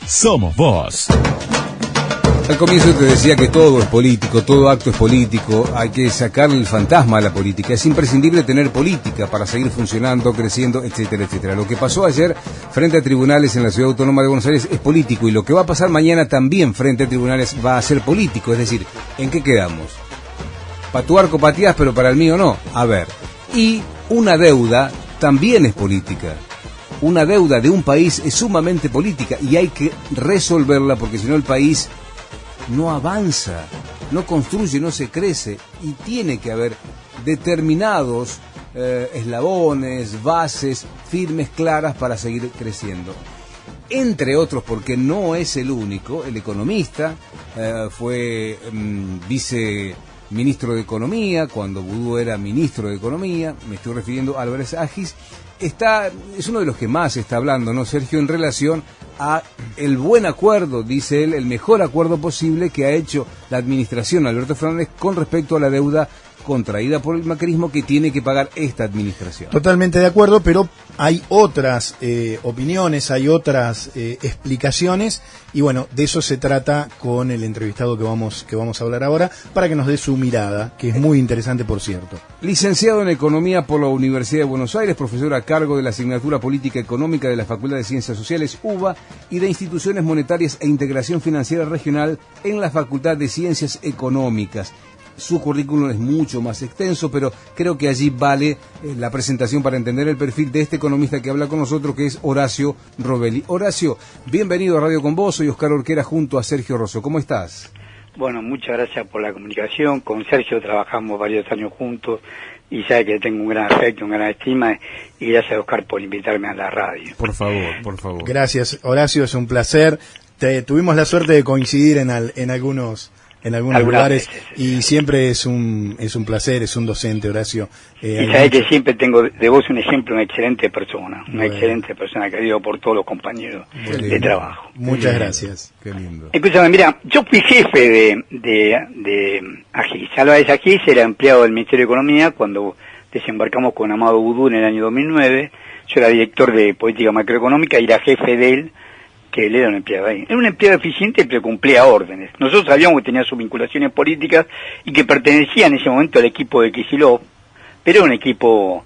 Somos Vos. Al comienzo te decía que todo es político, todo acto es político, hay que sacarle el fantasma a la política. Es imprescindible tener política para seguir funcionando, creciendo, etcétera, etcétera. Lo que pasó ayer frente a tribunales en la Ciudad Autónoma de Buenos Aires es político, y lo que va a pasar mañana también frente a tribunales va a ser político. Es decir, ¿en qué quedamos? Para tu arco pateás, pero para el mío no. A ver, y una deuda también es política. Una deuda de un país es sumamente política y hay que resolverla, porque si no el país no avanza, no construye, no se crece, y tiene que haber determinados eslabones, bases firmes, claras para seguir creciendo. Entre otros, porque no es el único, el economista fue viceministro de Economía cuando Vudú era ministro de Economía, me estoy refiriendo a Álvarez Agis. Es uno de los que más está hablando, ¿no, Sergio?, en relación a el buen acuerdo, dice él, el mejor acuerdo posible que ha hecho la administración Alberto Fernández con respecto a la deuda contraída por el macrismo que tiene que pagar esta administración. Totalmente de acuerdo, pero hay otras opiniones, hay otras explicaciones, y bueno, de eso se trata con el entrevistado que vamos a hablar ahora, para que nos dé su mirada, que es muy interesante, por cierto. Licenciado en Economía por la Universidad de Buenos Aires, profesor a cargo de la asignatura Política Económica de la Facultad de Ciencias Sociales, UBA, y de Instituciones Monetarias e Integración Financiera Regional en la Facultad de Ciencias Económicas. Su currículum es mucho más extenso, pero creo que allí vale la presentación para entender el perfil de este economista que habla con nosotros, que es Horacio Robelli. Horacio, bienvenido a Radio con Vos. Soy Oscar Orquera junto a Sergio Rosso. ¿Cómo estás? Bueno, muchas gracias por la comunicación. Con Sergio trabajamos varios años juntos y sabe que tengo un gran afecto, una gran estima, y gracias, Oscar, por invitarme a la radio. Por favor, por favor. Gracias, Horacio, es un placer. Tuvimos la suerte de coincidir en algunos lugares, y siempre es un placer, es un docente, Horacio. Y sabés que siempre tengo de vos un ejemplo, una excelente persona, querido por todos los compañeros de trabajo. Muchas gracias. Qué lindo. Escúchame, mira, yo fui jefe de Agis. Álvarez Agis era empleado del Ministerio de Economía cuando desembarcamos con Amado Vudú en el año 2009. Yo era director de Política Macroeconómica y era jefe de él, que él era un empleado ahí. Era un empleado eficiente, pero cumplía órdenes. Nosotros sabíamos que tenía sus vinculaciones políticas y que pertenecía en ese momento al equipo de Kicillof, pero era un equipo,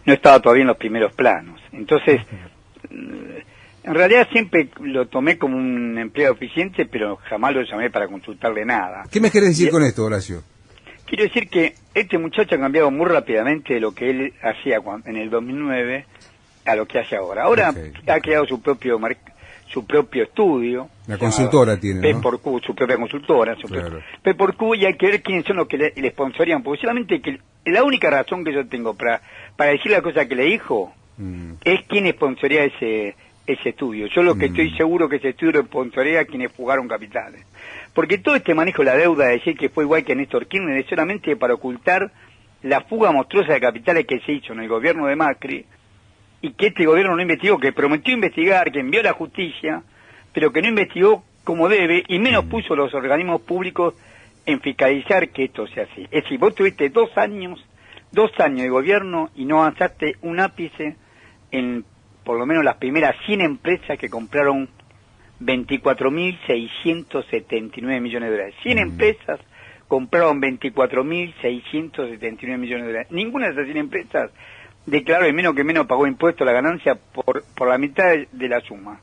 no estaba todavía en los primeros planos. Entonces, en realidad siempre lo tomé como un empleado eficiente, pero jamás lo llamé para consultarle nada. ¿Qué me querés decir con esto, Horacio? Quiero decir que este muchacho ha cambiado muy rápidamente de lo que él hacía en el 2009 a lo que hace ahora. Ahora ha creado su propio estudio. La consultora tiene, ¿no? P4Q, su propia consultora. P4Q, y hay que ver quiénes son los que le sponsorían, porque solamente que la única razón que yo tengo para decir la cosa que le dijo es quién sponsoría ese estudio. Yo lo que estoy seguro que ese estudio lo sponsoría quienes fugaron capitales. Porque todo este manejo de la deuda, de decir que fue igual que Néstor Kirchner, es solamente para ocultar la fuga monstruosa de capitales que se hizo en el gobierno de Macri, y que este gobierno no investigó, que prometió investigar, que envió a la justicia, pero que no investigó como debe, y menos puso los organismos públicos en fiscalizar que esto sea así. Es decir, vos tuviste 2 años de gobierno y no avanzaste un ápice en por lo menos las primeras 100 empresas que compraron 24.679 millones de dólares. 100 empresas compraron 24.679 millones de dólares. Ninguna de esas 100 empresas declaró, y menos pagó impuesto a la ganancia por la mitad de la suma.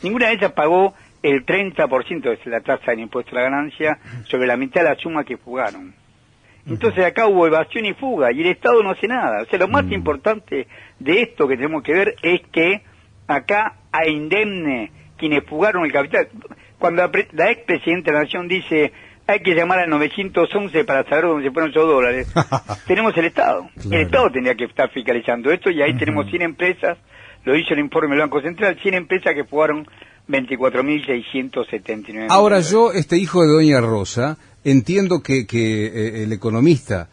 Ninguna de ellas pagó el 30% de la tasa del impuesto a la ganancia sobre la mitad de la suma que fugaron. Entonces acá hubo evasión y fuga, y el Estado no hace nada. O sea, lo más importante de esto que tenemos que ver es que acá a indemne quienes fugaron el capital. Cuando la expresidenta de la Nación dice hay que llamar al 911 para saber dónde se fueron esos dólares, tenemos el Estado. Claro. El Estado tendría que estar fiscalizando esto, y ahí tenemos 100 empresas, lo hizo el informe del Banco Central, 100 empresas que fugaron 24.679. Ahora yo, hijo de Doña Rosa, entiendo que el economista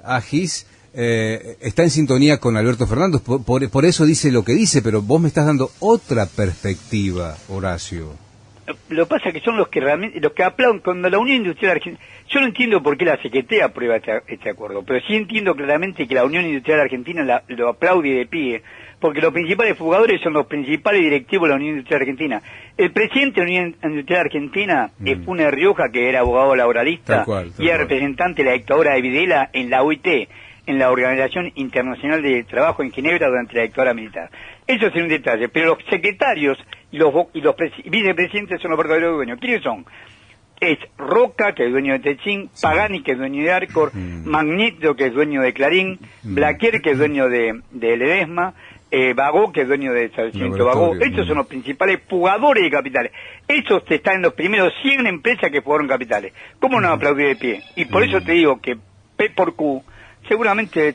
Agis está en sintonía con Alberto Fernández, por eso dice lo que dice, pero vos me estás dando otra perspectiva, Horacio. lo que pasa es que son los que realmente, los que aplauden cuando la Unión Industrial Argentina. Yo no entiendo por qué la CGT aprueba este acuerdo, pero sí entiendo claramente que la Unión Industrial Argentina lo aplaude de pie, porque los principales jugadores son los principales directivos de la Unión Industrial Argentina. El presidente de la Unión Industrial Argentina es Funes Rioja, que era abogado laboralista, y era representante de la dictadura de Videla en la OIT, en la Organización Internacional de Trabajo en Ginebra durante la dictadura militar. Eso es un detalle, pero los secretarios y los vicepresidentes son los verdaderos dueños. ¿Quiénes son? Es Roca, que es dueño de Techín, Pagani, que es dueño de Arcor, Magneto, que es dueño de Clarín, Blaquier, que es dueño de Ledesma, Bagó, que es dueño de Sargento Bagó. Estos son los principales fugadores de capitales. Estos están en los primeros 100 empresas que fugaron capitales. ¿Cómo no aplaudir de pie? Y por eso te digo que P por Q seguramente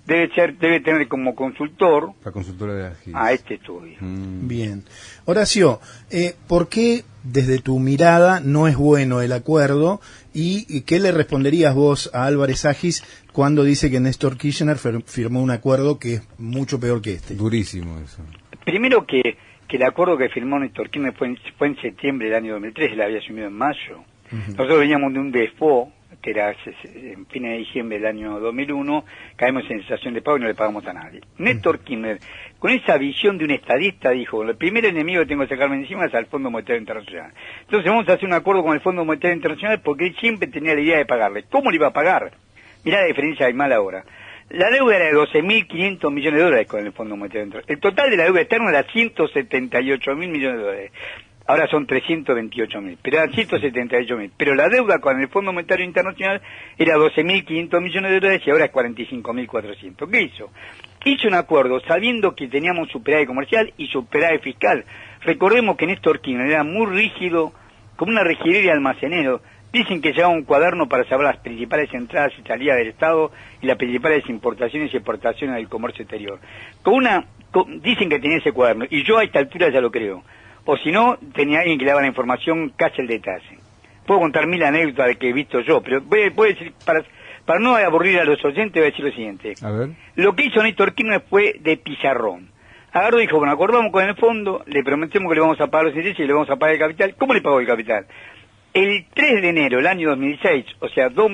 debe tener como consultor la consultora de Agis a este estudio. Bien. Horacio, ¿por qué desde tu mirada no es bueno el acuerdo y qué le responderías vos a Álvarez Agis cuando dice que Néstor Kirchner firmó un acuerdo que es mucho peor que este? Durísimo eso. Primero que el acuerdo que firmó Néstor Kirchner fue en septiembre del año 2003, él había asumido en mayo. Nosotros veníamos de un default, que era en fines de diciembre del año 2001, caemos en cesación de pago y no le pagamos a nadie. Néstor Kirchner, con esa visión de un estadista, dijo, el primer enemigo que tengo que sacarme encima es al Fondo Monetario Internacional. Entonces vamos a hacer un acuerdo con el Fondo Monetario Internacional porque él siempre tenía la idea de pagarle. ¿Cómo le iba a pagar? Mirá la diferencia hay mal ahora. La deuda era de 12.500 millones de dólares con el Fondo Monetario Internacional. El total de la deuda externa era 178.000 millones de dólares. Ahora son 328.000, pero eran 178.000. Pero la deuda con el Fondo Monetario Internacional era 12.500 millones de dólares y ahora es 45.400. ¿Qué hizo? Hizo un acuerdo sabiendo que teníamos superávit comercial y superávit fiscal. Recordemos que Néstor Kirchner era muy rígido, como una regidería de almacenero. Dicen que llevaba un cuaderno para saber las principales entradas y salidas del Estado y las principales importaciones y exportaciones del comercio exterior. Dicen que tenía ese cuaderno, y yo a esta altura ya lo creo. O si no, tenía alguien que le daba la información casi el detalle. Puedo contar 1000 anécdotas de que he visto yo, pero voy a decir, para no aburrir a los oyentes, voy a decir lo siguiente. A ver. Lo que hizo Néstor Kirchner fue de pizarrón. Agarró y dijo, bueno, acordamos con el fondo, le prometemos que le vamos a pagar los intereses y le vamos a pagar el capital. ¿Cómo le pagó el capital? El 3 de enero del año 2006, o sea, 2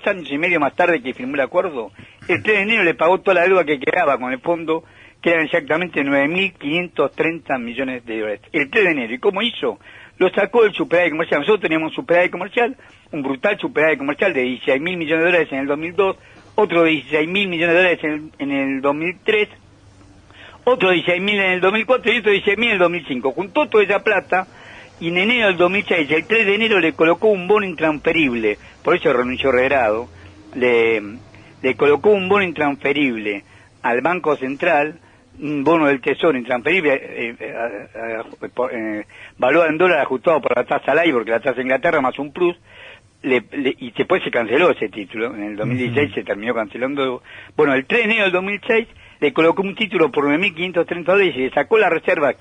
años y medio más tarde que firmó el acuerdo, el 3 de enero le pagó toda la deuda que quedaba con el fondo, que eran exactamente 9.530 millones de dólares. El 3 de enero. ¿Y cómo hizo? Lo sacó del superávit comercial. Nosotros teníamos un superávit comercial, un brutal superávit comercial de 16.000 millones de dólares en el 2002, otro de 16.000 millones de dólares en el 2003, otro de 16.000 en el 2004 y otro de 16.000 en el 2005. Juntó toda esa plata y en enero del 2006, el 3 de enero, le colocó un bono intransferible, por eso renunció Regrado, le colocó un bono intransferible al Banco Central, un bono del Tesoro intransferible, valuado en dólar ajustado por la tasa LIBOR, porque la tasa de Inglaterra más un plus, y después se canceló ese título, en el 2016 se terminó cancelando. Bueno, el 3 de enero del 2006 le colocó un título por 9.530 dólares y le sacó la reserva,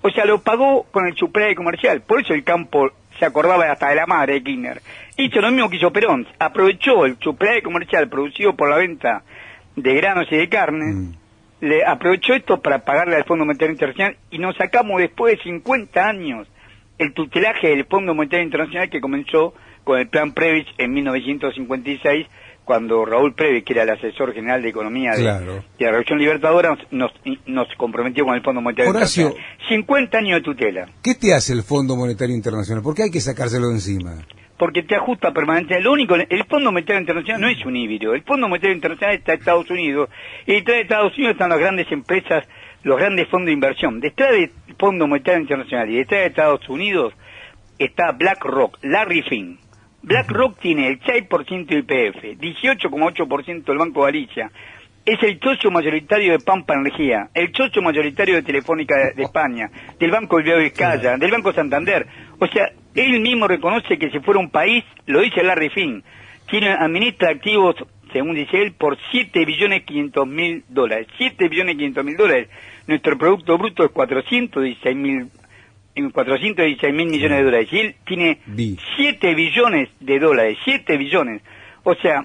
o sea, lo pagó con el superávit comercial, por eso el campo se acordaba hasta de la madre de Kirchner. Hizo lo mismo que hizo Perón, aprovechó el superávit comercial producido por la venta de granos y de carne, le aprovechó esto para pagarle al Fondo Monetario Internacional y nos sacamos después de 50 años el tutelaje del Fondo Monetario Internacional que comenzó con el Plan Previs en 1956, cuando Raúl Previs, que era el asesor general de Economía de la Revolución Libertadora, nos comprometió con el Fondo Monetario Internacional. 50 años de tutela. ¿Qué te hace el Fondo Monetario Internacional? ¿Por qué hay que sacárselo de encima? Porque te ajusta permanentemente. El Fondo Monetario Internacional no es un híbrido. El Fondo Monetario Internacional está en Estados Unidos. Y detrás de Estados Unidos están las grandes empresas, los grandes fondos de inversión. Detrás del Fondo Monetario Internacional y detrás de Estados Unidos está BlackRock, Larry Fink. BlackRock tiene el 6% de YPF, 18,8% del Banco Galicia. Es el socio mayoritario de Pampa Energía, el socio mayoritario de Telefónica de España, del Banco Bilbao Vizcaya, del Banco Santander. O sea, él mismo reconoce que si fuera un país, lo dice Larry Fink, administra activos, según dice él, por 7.500.000 dólares. 7.500.000 dólares. Nuestro Producto Bruto es 416.000 millones de dólares. Y él tiene 7 billones de dólares. 7 billones. O sea,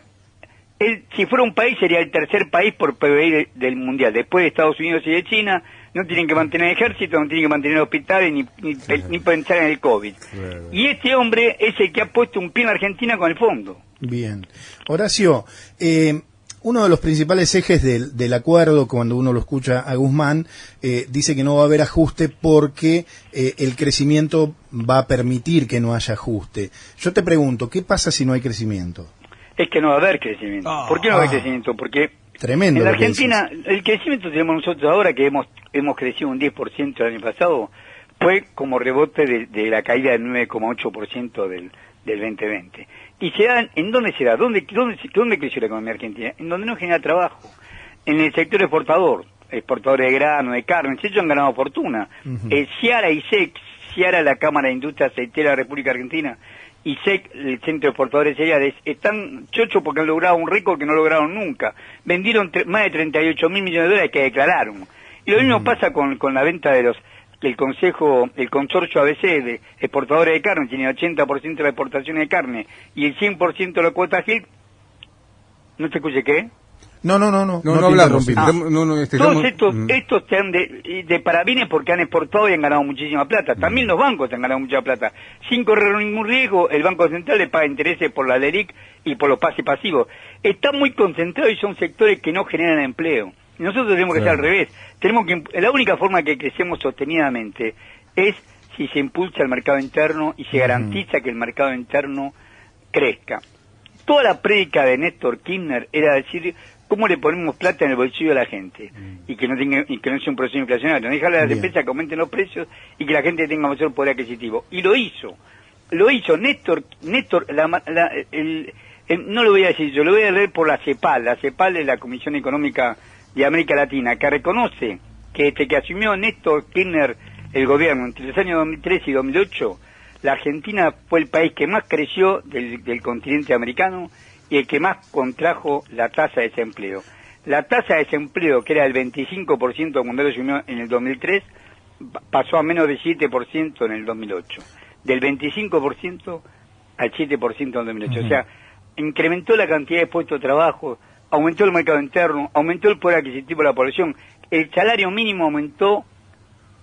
él, si fuera un país, sería el tercer país por PBI del mundial. Después de Estados Unidos y de China, no tienen que mantener ejército, no tienen que mantener hospitales, ni pensar en el COVID. Claro. Y este hombre es el que ha puesto un pie en Argentina con el fondo. Bien. Horacio, uno de los principales ejes del acuerdo, cuando uno lo escucha a Guzmán, dice que no va a haber ajuste porque el crecimiento va a permitir que no haya ajuste. Yo te pregunto, ¿qué pasa si no hay crecimiento? Es que no va a haber crecimiento. ¿Por qué no va a haber crecimiento? Porque tremendo. En la Argentina, el crecimiento tenemos nosotros ahora, que hemos crecido un 10% el año pasado, fue como rebote de la caída del 9,8% del 2020. ¿Y se da, en dónde se da? ¿Dónde creció la economía argentina? En donde no genera trabajo. En el sector exportador, exportadores de grano, de carne, ellos han ganado fortuna. Ciara y SEC, Ciara, la Cámara de Industria Aceitera de la República Argentina, y SEC, el Centro de Exportadores de Cereales, están chochos porque han logrado un récord que no lograron nunca. Vendieron más de 38.000 millones de dólares que declararon. Y lo mismo pasa con la venta de el consorcio ABC de exportadores de carne, tiene 80% de la exportación de carne y el 100% de la cuota GIL. ¿No te escuché qué? No hablamos. Todos estos te han de parabienes porque han exportado y han ganado muchísima plata. También los bancos han ganado mucha plata. Sin correr ningún riesgo, el Banco Central le paga intereses por la LELIQ y por los pases pasivos. Están muy concentrados y son sectores que no generan empleo. Nosotros tenemos que estar al revés. La única forma que crecemos sostenidamente es si se impulsa el mercado interno y se garantiza que el mercado interno crezca. Toda la prédica de Néstor Kirchner era decir cómo le ponemos plata en el bolsillo a la gente y que no sea un proceso inflacionario, no dejarle a las empresas que aumenten los precios y que la gente tenga mayor poder adquisitivo. Y lo hizo Néstor, no lo voy a decir yo, lo voy a leer por la CEPAL. La CEPAL es la Comisión Económica de América Latina, que reconoce que desde que asumió Néstor Kirchner el gobierno entre los años 2003 y 2008, la Argentina fue el país que más creció del continente americano y el que más contrajo la tasa de desempleo. La tasa de desempleo, que era del 25% cuando él asumió en el 2003, pasó a menos de 7% en el 2008. Del 25% al 7% en el 2008. O sea, incrementó la cantidad de puestos de trabajo, aumentó el mercado interno, aumentó el poder adquisitivo de la población. El salario mínimo aumentó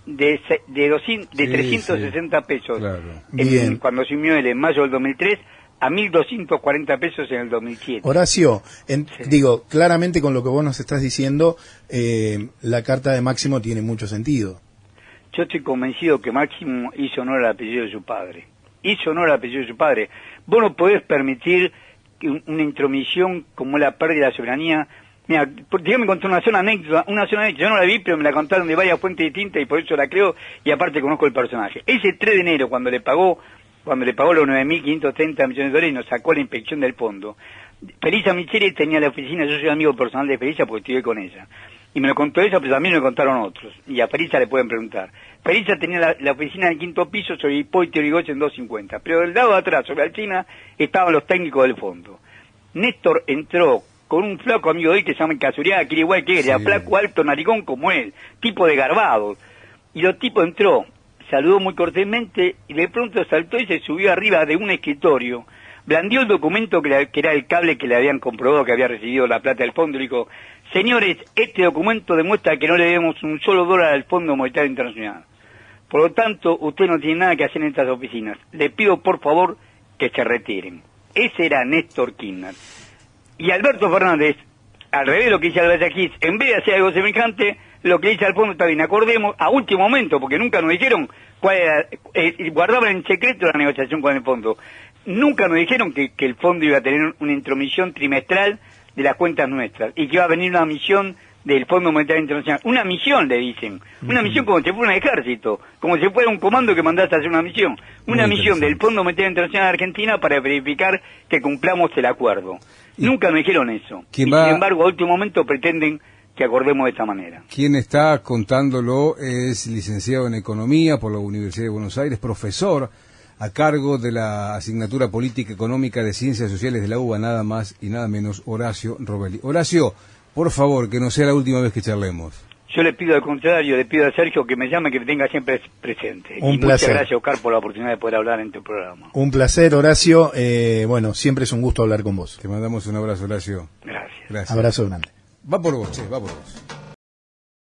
de 360 pesos cuando asumió él en mayo del 2003 a 1.240 pesos en el 2007. Horacio, digo, claramente con lo que vos nos estás diciendo, la carta de Máximo tiene mucho sentido. Yo estoy convencido que Máximo hizo honor al apellido de su padre. Hizo honor al apellido de su padre. Vos no podés permitir una intromisión como la pérdida de la soberanía. Mira, dígame contar una sola anécdota, yo no la vi, pero me la contaron de varias fuentes distintas y por eso la creo y aparte conozco el personaje. Ese 3 de enero, cuando le pagó los 9.530 millones de dólares y nos sacó la inspección del fondo, Felisa Micheli tenía la oficina, yo soy amigo personal de Felisa porque estudié con ella. Y me lo contó ella, pero también me lo contaron otros. Y a Felisa le pueden preguntar. Felisa tenía la oficina en el 5º piso sobre Hipólito Yrigoyen en 250. Pero del lado de atrás, sobre Alsina, estaban los técnicos del fondo. Néstor entró con un flaco amigo de él que se llama Casuriaga, que era igual que él, era flaco, alto, narigón como él, tipo de garbado. Y los tipos entró, saludó muy cortésmente y de pronto saltó y se subió arriba de un escritorio, blandió el documento que era el cable que le habían comprobado que había recibido la plata del fondo y dijo: señores, este documento demuestra que no le debemos un solo dólar al Fondo Monetario Internacional. Por lo tanto, usted no tiene nada que hacer en estas oficinas. Le pido por favor que se retiren. Ese era Néstor Kirchner. Y Alberto Fernández, al revés de lo que dice Alberto Agis, en vez de hacer algo semejante, lo que dice al fondo está bien. Acordemos, a último momento, porque nunca nos dijeron cuál era, guardaban en secreto la negociación con el fondo. Nunca nos dijeron que el fondo iba a tener una intromisión trimestral de las cuentas nuestras y que iba a venir una misión del Fondo Monetario Internacional. Una misión, le dicen. Una misión como si fuera un ejército, como si fuera un comando que mandaste a hacer una misión. Una misión del Fondo Monetario Internacional de Argentina para verificar que cumplamos el acuerdo. Nunca me dijeron eso. Y sin embargo, a último momento pretenden que acordemos de esta manera. Quien está contándolo es licenciado en Economía por la Universidad de Buenos Aires, profesor a cargo de la asignatura Política Económica de Ciencias Sociales de la UBA, nada más y nada menos, Horacio Robelli. Horacio, por favor, que no sea la última vez que charlemos. Yo le pido al contrario, le pido a Sergio que me llame, que me tenga siempre presente. Un placer. Muchas gracias, Oscar, por la oportunidad de poder hablar en tu programa. Un placer, Horacio. Bueno, siempre es un gusto hablar con vos. Te mandamos un abrazo, Horacio. Gracias. Abrazo grande. Va por vos, va por vos.